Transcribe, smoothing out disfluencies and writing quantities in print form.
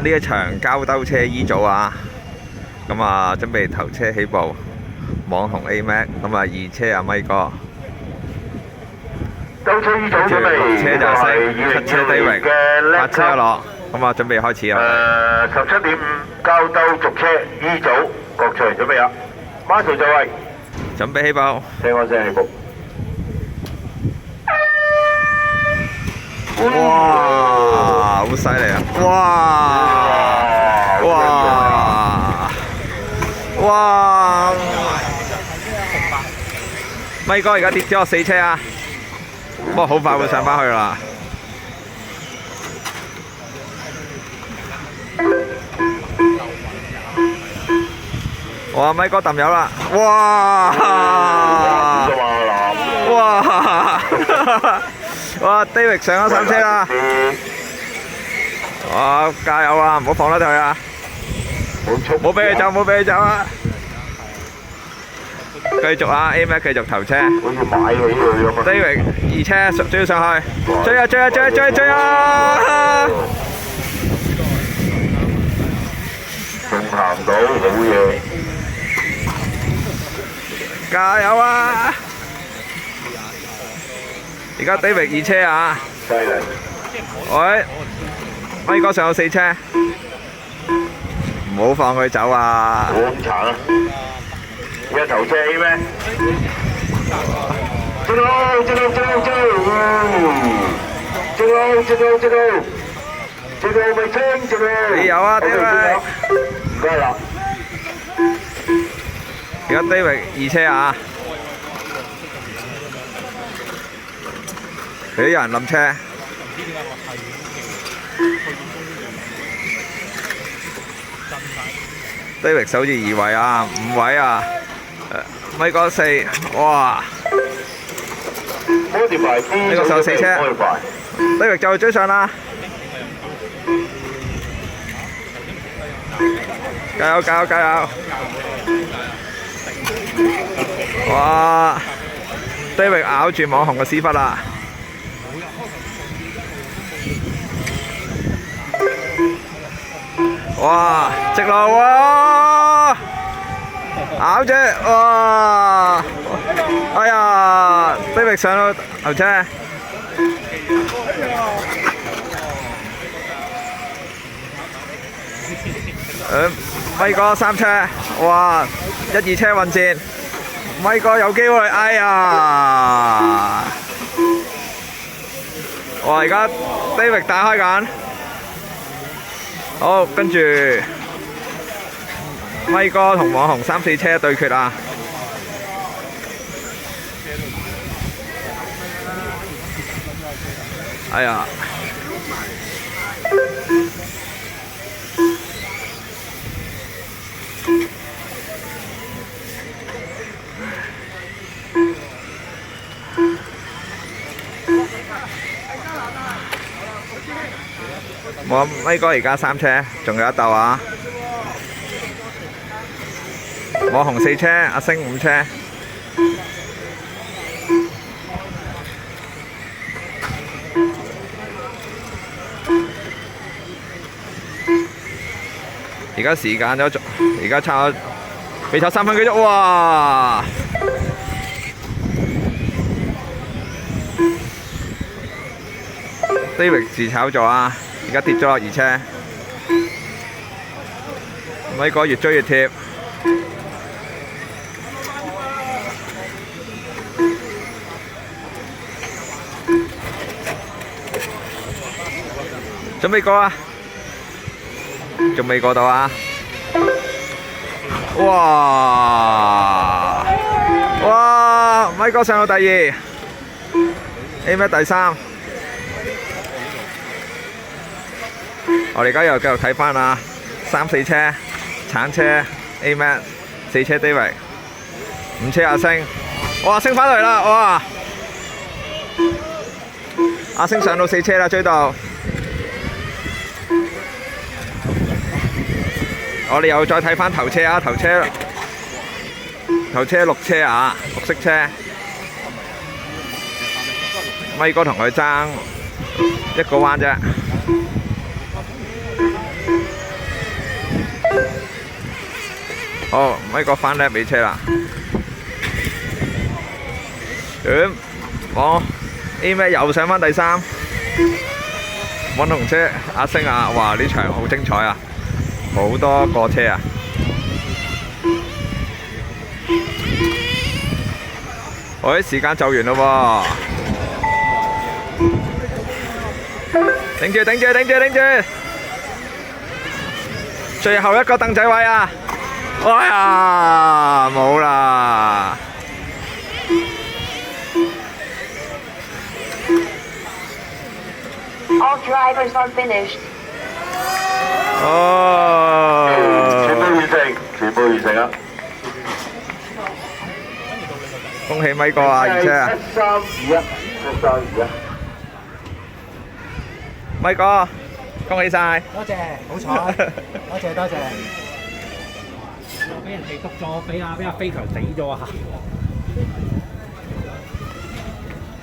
呢一場交兜車 E 組啊，咁啊準備頭車起步，網紅 A Mac， 咁啊二車阿咪哥，兜車 E 組準備，車就升，七車低榮，八車一落，咁啊準備開始啊。17.5交兜續車 E 組各隨準備啦，馬上就位，準備起步，聽我聲起步。哇！好犀利啊！哇！哇！咪哥而家跌咗落4車啊！不過好快會上返去啦。哇！咪哥揼油啦！哇！哇！哇 ！David 上咗3車啦！哇！加油啊！唔好放得佢啊！冇俾佢走，冇俾佢走啊！繼續啊 ！A Mac 繼續頭車。David 2車追上去，追啊追啊追啊追啊追啊！仲行到好嘢！加油啊！而家 David 2車啊！犀利！喂，咪哥上咗4車，唔好放佢走啊！好慘啊！而家頭車 A 咩？追路追路追路追路！追路追路追路！追路未清追路！你有啊 ，David！唔該啦！而家 David 2車啊！佢有人冧車。David 守住2位啊，5位啊，咪哥4，哇！呢個上4車 ，David 就追上啦！加油加油加油！哇 ！David 咬住網紅嘅屎忽啦！哇！直路喎，咬住哇！哎呀 ，David 上到頭車，咪哥3車，哇！1、2車混戰，咪哥有機會，哎呀！哇！而家 David 大開緊。好，跟住咪哥同網紅3、4車對決啊！哎呀！我咪哥而家3車，仲有一鬥啊！網紅4車，阿星5車。而家時間咗，而家差未夠3分幾鐘，哇！David 自炒咗啊！而家跌咗落2車，咪哥越追越貼，準備過啊！仲未過到啊！哇！哇！咪哥上到第2 ，A Mac 第3。我哋而家又繼續睇翻啊，3、4車，橙車 A Mac， 4車 David， 5車阿星，哇升翻嚟啦，哇！阿星上到4車啦，追到。我哋又再睇翻頭車啊，頭車6車啊，綠色車，咪哥同佢爭1個彎啫。好，咪哥翻叻俾車啦。咁我 A 咩又上翻第3，揾紅車阿星啊，哇！呢場好精彩啊，好多過車啊！喂，時間就完咯喎！頂住頂住頂住頂住！最後一個凳仔位啊！哎呀，冇啦！All drivers are finished. 哦，全部完成，全部完成啊！恭喜咪哥啊，二車啊！ 1321，1321。咪哥，恭喜晒！多謝，好彩，多謝多謝。俾人哋篤咗，俾阿飛強死咗啊！